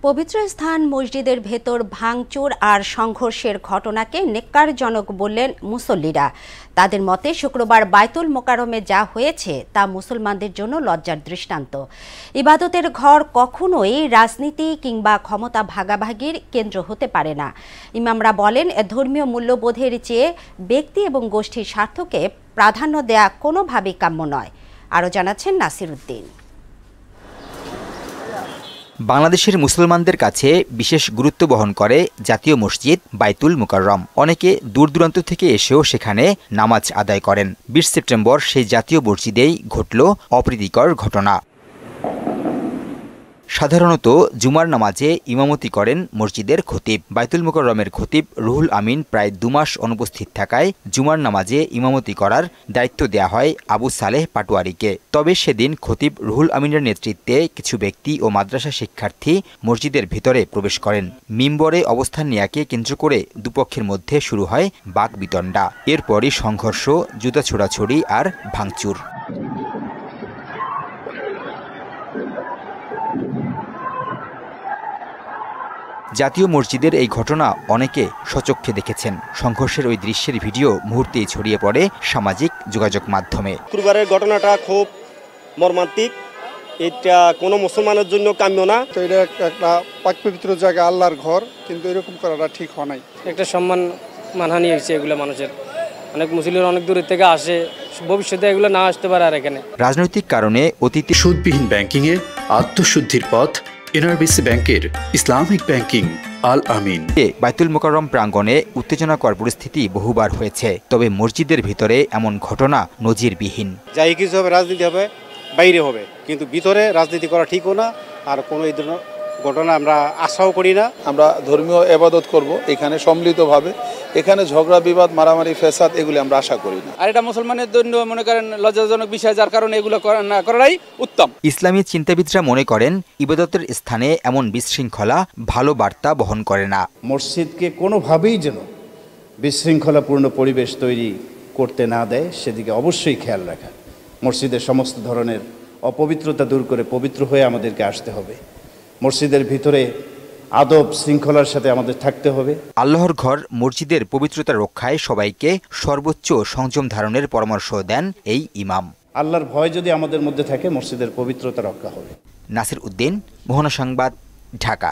পবিত্র স্থান মসজিদের ভেতর ভাঙচুর আর সংঘর্ষের ঘটনাকে নেক্কারজনক বললেন মুসল্লিরা। তাদের মতে শুক্রবার বায়তুল মোকাররমে যা হয়েছে তা মুসলমানদের জন্য লজ্জার দৃষ্টান্ত। ইবাদতের ঘর কখনোই রাজনীতি কিংবা ক্ষমতা ভাগাভাগির কেন্দ্র হতে পারে না। ইমামরা বলেন, ধর্মীয় মূল্যবোধের চেয়ে ব্যক্তি এবং গোষ্ঠীর স্বার্থকে প্রাধান্য দেয়া কোনোভাবেই কাম্য নয়। আরও জানাচ্ছেন নাসির উদ্দিন। বাংলাদেশের মুসলমানদের কাছে বিশেষ গুরুত্ব বহন করে জাতীয় মসজিদ বায়তুল মোকাররম। অনেকে দূর দূরান্ত থেকে এসেও সেখানে নামাজ আদায় করেন। 20 সেপ্টেম্বর সেই জাতীয় মসজিদেই ঘটল অপ্রীতিকর ঘটনা। সাধারণত জুমার নামাজে ইমামতি করেন মসজিদের খতিব। বায়তুল মোকাররমের খতিব রুহুল আমিন প্রায় 2 মাস অনুপস্থিত থাকায় জুমার নামাজে ইমামতি করার দায়িত্ব দেয়া হয় আবু সালেহ পাটোয়ারিকে। তবে সেদিন খতিব রুহুল আমিনের নেতৃত্বে কিছু ব্যক্তি ও মাদ্রাসা শিক্ষার্থী মসজিদের ভিতরে প্রবেশ করেন। মিম্বরে অবস্থান নেয়াকে কেন্দ্র করে দুপক্ষের মধ্যে শুরু হয় বাকবিতণ্ডা। এরপরই সংঘর্ষ, জুতা ছোড়াছুড়ি আর ভাঙচুর। জাতীয় মসজিদের এই ঘটনা অনেকে স্বচক্ষে দেখেছেন। সংঘর্ষের ওই দৃশ্যের ভিডিও মুহূর্তেই ছড়িয়ে পড়ে সামাজিক যোগাযোগ মাধ্যমে। শুক্রবারের ঘটনাটা খুব মর্মান্তিক। এটা কোনো মুসলমানের জন্য কাম্য না। তো এটা একটা পাক পবিত্র জায়গা, আল্লাহর ঘর, কিন্তু এরকম করাটা ঠিক হয় নাই। একটা সম্মান মানহানি হয়েছে এগুলো মানুষের। অনেক মুসলিম অনেক দূরের থেকে আসে, ভবিষ্যতে এগুলো না আসতে পারে। আর এখানে রাজনৈতিক কারণে অতীতে সুদবিহীন ব্যাংকিং এ আত্মশুদ্ধির পথ এনআরবিসি ব্যাংকের ইসলামিক ব্যাংকিং আল আমিন। বায়তুল মোকাররম প্রাঙ্গণে উত্তেজনাকর পরিস্থিতি বহুবার হয়েছে, তবে মসজিদের ভিতরে এমন ঘটনা নজিরবিহীন। যাই কিছু হবে, রাজনীতি হবে, বাইরে হবে, কিন্তু ভিতরে রাজনীতি করা ঠিকও না। আর কোনো এই ধরনের ঘটনা আমরা আশাও করি না। আমরা ধর্মীয় ইবাদত করব এখানে সম্মিলিতভাবে। এখানে ঝগড়া বিবাদ, মারামারি, ফ্যাসাদ এগুলি আমরা আশা করি না। আর এটা মুসলমানের জন্য মনে করেন লজ্জাজনক বিষয়, যার কারণে এগুলো না করাই উত্তম। ইসলামী চিন্তাবিদরা মনে করেন, ইবাদতের স্থানে এমন বিশৃঙ্খলা ভালো বার্তা বহন করে না। মসজিদকে কোনোভাবেই যেন বিশৃঙ্খলাপূর্ণ পরিবেশ তৈরি করতে না দেয়, সেদিকে অবশ্যই খেয়াল রাখা। মসজিদের সমস্ত ধরনের অপবিত্রতা দূর করে পবিত্র হয়ে আমাদেরকে আসতে হবে। মসজিদের ভিতরে আদব শৃঙ্খলার সাথে আমাদের থাকতে হবে। আল্লাহর ঘর মসজিদের পবিত্রতা রক্ষায় সবাইকে সর্বোচ্চ সংযম ধারণের পরামর্শ দেন এই ইমাম। আল্লাহর ভয় যদি আমাদের মধ্যে থাকে, মসজিদের পবিত্রতা রক্ষা হবে। নাসির উদ্দিন, মোহনা সংবাদ, ঢাকা।